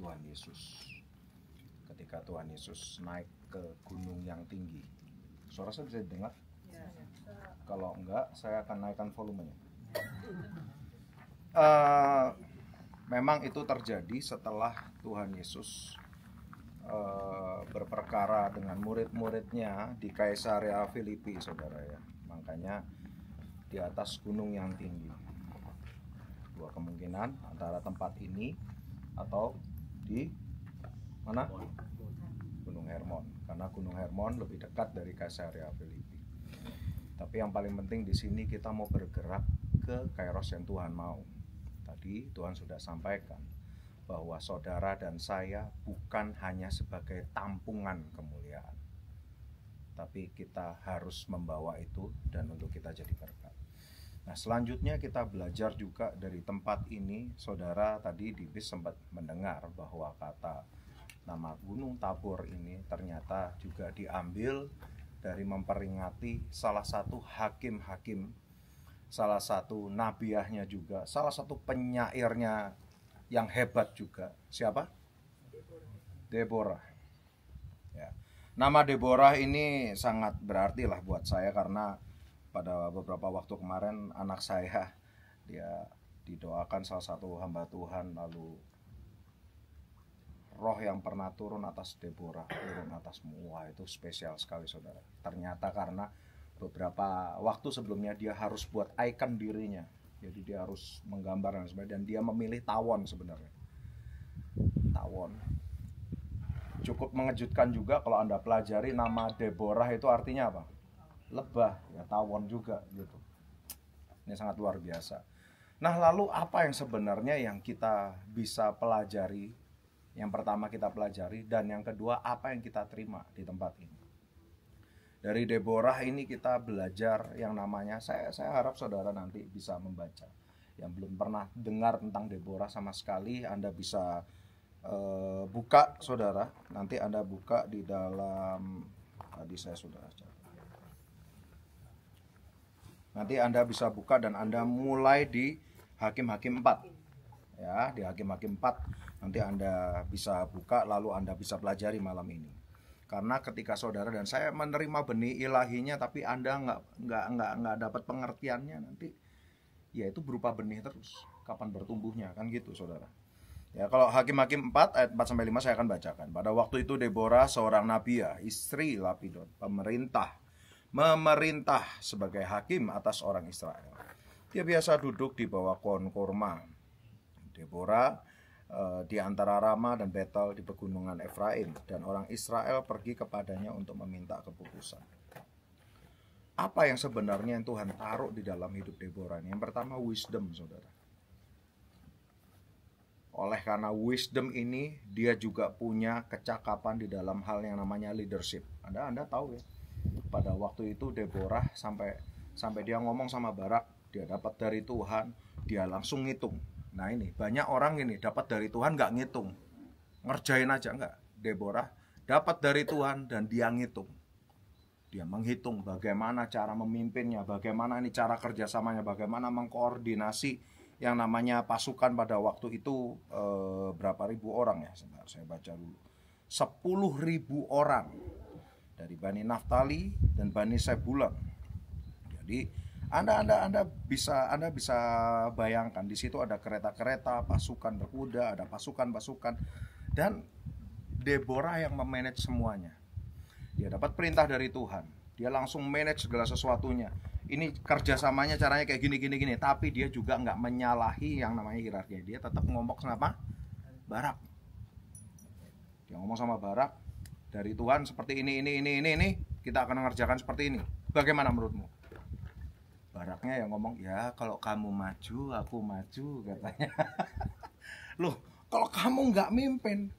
Tuhan Yesus. Ketika Tuhan Yesus naik ke gunung yang tinggi. Suara saya bisa didengar? Kalau enggak, saya akan naikkan volumenya. Memang itu terjadi setelah Tuhan Yesus berperkara dengan murid-muridnya di Kaisarea Filipi, saudara ya. Makanya di atas gunung yang tinggi. Dua kemungkinan, antara tempat ini atau di mana? Gunung Hermon. Karena Gunung Hermon lebih dekat dari Kaisarea Filipi. Tapi yang paling penting di sini kita mau bergerak ke Kairos yang Tuhan mau. Tadi Tuhan sudah sampaikan bahwa saudara dan saya bukan hanya sebagai tampungan kemuliaan, tapi kita harus membawa itu dan untuk kita jadi berkat. Nah, selanjutnya kita belajar juga dari tempat ini. Saudara tadi di bis sempat mendengar bahwa kata nama Gunung Tabor ini ternyata juga diambil dari memperingati salah satu hakim-hakim, salah satu nabiahnya juga, salah satu penyairnya yang hebat juga. Siapa? Deborah. Ya. Nama Deborah ini sangat berarti lah buat saya, karena pada beberapa waktu kemarin anak saya dia didoakan salah satu hamba Tuhan, lalu roh yang pernah turun atas Deborah, turun atasmu. Wah, itu spesial sekali, saudara. Ternyata karena beberapa waktu sebelumnya dia harus buat ikon dirinya. Jadi dia harus menggambar dan sebagainya. Dan dia memilih tawon sebenarnya. Tawon. Cukup mengejutkan juga kalau Anda pelajari nama Deborah itu artinya apa? Lebah, ya tawon juga gitu. Ini sangat luar biasa. Nah, lalu apa yang sebenarnya yang kita bisa pelajari? Yang pertama kita pelajari, dan yang kedua apa yang kita terima di tempat ini. Dari Deborah ini kita belajar yang namanya, saya harap saudara nanti bisa membaca. Yang belum pernah dengar tentang Deborah sama sekali, Anda bisa buka, saudara. Nanti Anda buka di dalam, tadi saya sudah nanti Anda bisa buka dan Anda mulai di Hakim-Hakim 4. Ya, di Hakim-Hakim 4 nanti Anda bisa buka, lalu Anda bisa pelajari malam ini. Karena ketika saudara dan saya menerima benih ilahinya, tapi Anda nggak dapat pengertiannya, nanti ya itu berupa benih terus. Kapan bertumbuhnya, kan gitu, saudara. Ya, kalau Hakim-Hakim 4 ayat 4 sampai 5 saya akan bacakan. Pada waktu itu Deborah, seorang nabiah, istri Lapidot, memerintah sebagai hakim atas orang Israel. Dia biasa duduk di bawah pohon korma. Deborah di antara Rama dan Betel di pegunungan Efraim, dan orang Israel pergi kepadanya untuk meminta keputusan. Apa yang sebenarnya yang Tuhan taruh di dalam hidup Deborah ini? Yang pertama, wisdom, saudara. Oleh karena wisdom ini, dia juga punya kecakapan di dalam hal yang namanya leadership. Anda tahu ya, pada waktu itu Deborah sampai dia ngomong sama Barak, dia dapat dari Tuhan, dia langsung ngitung. Nah, ini banyak orang ini dapat dari Tuhan nggak ngitung, ngerjain aja nggak. Deborah dapat dari Tuhan dan dia ngitung. Dia menghitung bagaimana cara memimpinnya, bagaimana ini cara kerjasamanya, bagaimana mengkoordinasi yang namanya pasukan pada waktu itu. Berapa ribu orang ya? Sebentar, saya baca dulu. 10.000 orang dari Bani Naftali dan Bani Sebulon. Jadi Anda bisa bayangkan di situ ada kereta-kereta, pasukan berkuda, ada pasukan-pasukan, dan Deborah yang memanage semuanya. Dia dapat perintah dari Tuhan, dia langsung manage segala sesuatunya. Ini kerjasamanya caranya kayak gini, tapi dia juga nggak menyalahi yang namanya hierarki. Dia tetap ngomong sama Barak. Dia ngomong sama Barak, dari Tuhan seperti ini, kita akan mengerjakan seperti ini. Bagaimana menurutmu? Baraknya yang ngomong, ya kalau kamu maju, aku maju, katanya. Loh, kalau kamu nggak mimpin,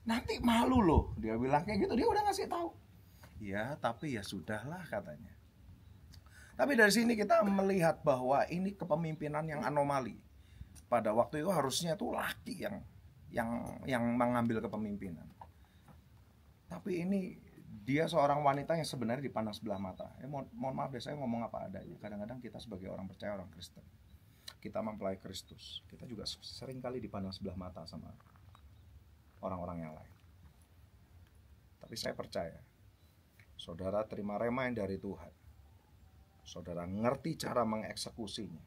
nanti malu loh. Dia bilang kayak gitu, dia udah ngasih tahu. Ya, tapi ya sudahlah, katanya. Tapi dari sini kita melihat bahwa ini kepemimpinan yang anomali. Pada waktu itu harusnya itu laki yang mengambil kepemimpinan. Tapi ini dia seorang wanita yang sebenarnya dipandang sebelah mata. Mohon maaf deh, saya ngomong apa adanya. Kadang-kadang kita sebagai orang percaya, orang Kristen, kita mempelai Kristus, kita juga sering kali dipandang sebelah mata sama orang-orang yang lain. Tapi saya percaya, saudara terima rema yang dari Tuhan, saudara ngerti cara mengeksekusinya,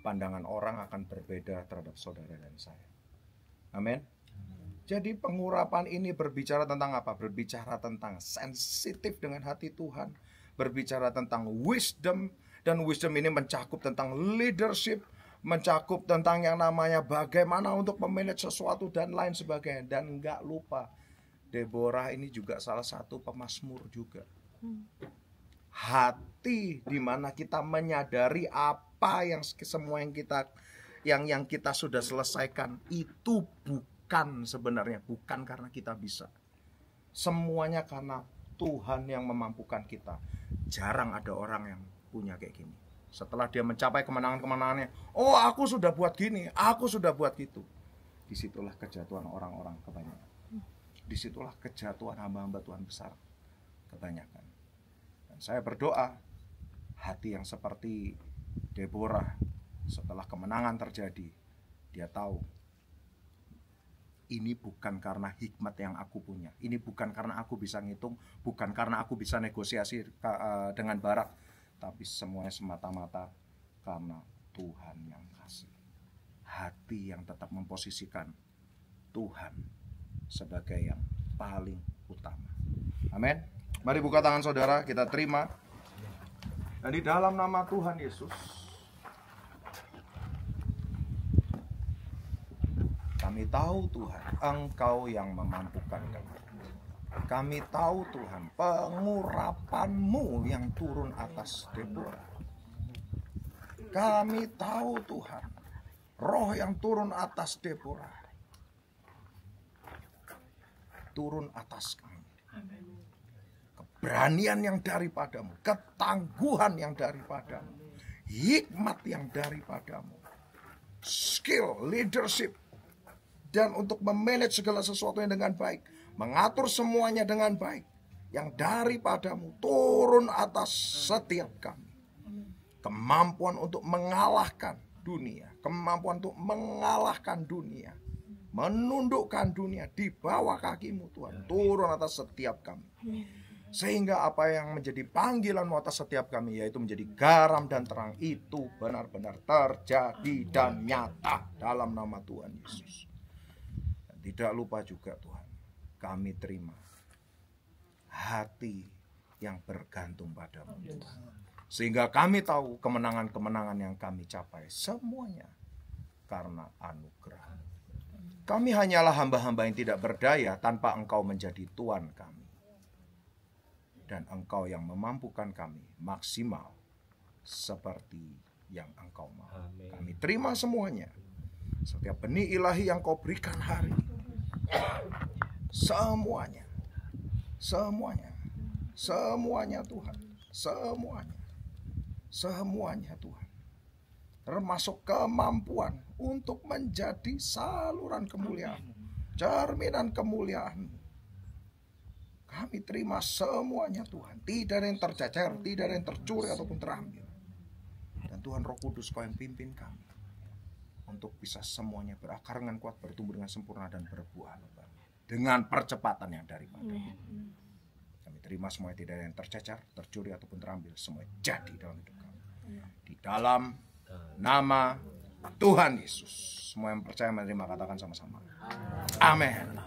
pandangan orang akan berbeda terhadap saudara dan saya. Amin. Jadi pengurapan ini berbicara tentang apa? Berbicara tentang sensitif dengan hati Tuhan, berbicara tentang wisdom, dan wisdom ini mencakup tentang leadership, mencakup tentang yang namanya bagaimana untuk memanage sesuatu dan lain sebagainya. Dan enggak lupa, Deborah ini juga salah satu pemazmur juga. Hati di mana kita menyadari apa yang semua yang kita sudah selesaikan itu bukan sebenarnya, bukan karena kita bisa. Semuanya karena Tuhan yang memampukan kita. Jarang ada orang yang punya kayak gini. Setelah dia mencapai kemenangan-kemenangannya, oh aku sudah buat gini, aku sudah buat gitu. Disitulah kejatuhan orang-orang kebanyakan. Disitulah kejatuhan hamba-hamba Tuhan besar kebanyakan. Dan saya berdoa, hati yang seperti Deborah setelah kemenangan terjadi, dia tahu ini bukan karena hikmat yang aku punya, ini bukan karena aku bisa ngitung, bukan karena aku bisa negosiasi dengan Barak, tapi semuanya semata-mata karena Tuhan yang kasih. Hati yang tetap memposisikan Tuhan sebagai yang paling utama. Amin. Mari buka tangan saudara, kita terima. Dan di dalam nama Tuhan Yesus, kami tahu Tuhan, Engkau yang memampukan kami. Kami tahu Tuhan, pengurapan-Mu yang turun atas Deborah. Kami tahu Tuhan, roh yang turun atas Deborah, turun atas kami. Keberanian yang daripadamu, ketangguhan yang daripadamu, hikmat yang daripadamu, skill, leadership, dan untuk memanage segala sesuatunya dengan baik, mengatur semuanya dengan baik, yang daripadamu turun atas setiap kami. Kemampuan untuk mengalahkan dunia, kemampuan untuk mengalahkan dunia, menundukkan dunia di bawah kaki-Mu Tuhan, turun atas setiap kami. Sehingga apa yang menjadi panggilan-Mu atas setiap kami, yaitu menjadi garam dan terang, itu benar-benar terjadi dan nyata dalam nama Tuhan Yesus. Tidak lupa juga Tuhan, kami terima hati yang bergantung padamu, sehingga kami tahu kemenangan-kemenangan yang kami capai semuanya karena anugerah. Kami hanyalah hamba-hamba yang tidak berdaya tanpa Engkau menjadi Tuhan kami, dan Engkau yang memampukan kami maksimal seperti yang Engkau mau. Kami terima semuanya, setiap benih ilahi yang Kau berikan hari ini. Semuanya Tuhan, semuanya Tuhan, termasuk kemampuan untuk menjadi saluran kemuliaan, cerminan kemuliaan. Kami terima semuanya Tuhan, tidak ada yang tercecer, tidak ada yang tercuri ataupun terambil. Dan Tuhan Roh Kudus Kau yang pimpin kami untuk bisa semuanya berakar dengan kuat, bertumbuh dengan sempurna, dan berbuah lebat dengan percepatan yang daripada-Mu. Kami terima semuanya, tidak ada yang tercecer, tercuri ataupun terambil. Semua jadi dalam hidup kami, di dalam nama Tuhan Yesus. Semua yang percaya menerima katakan sama-sama amin.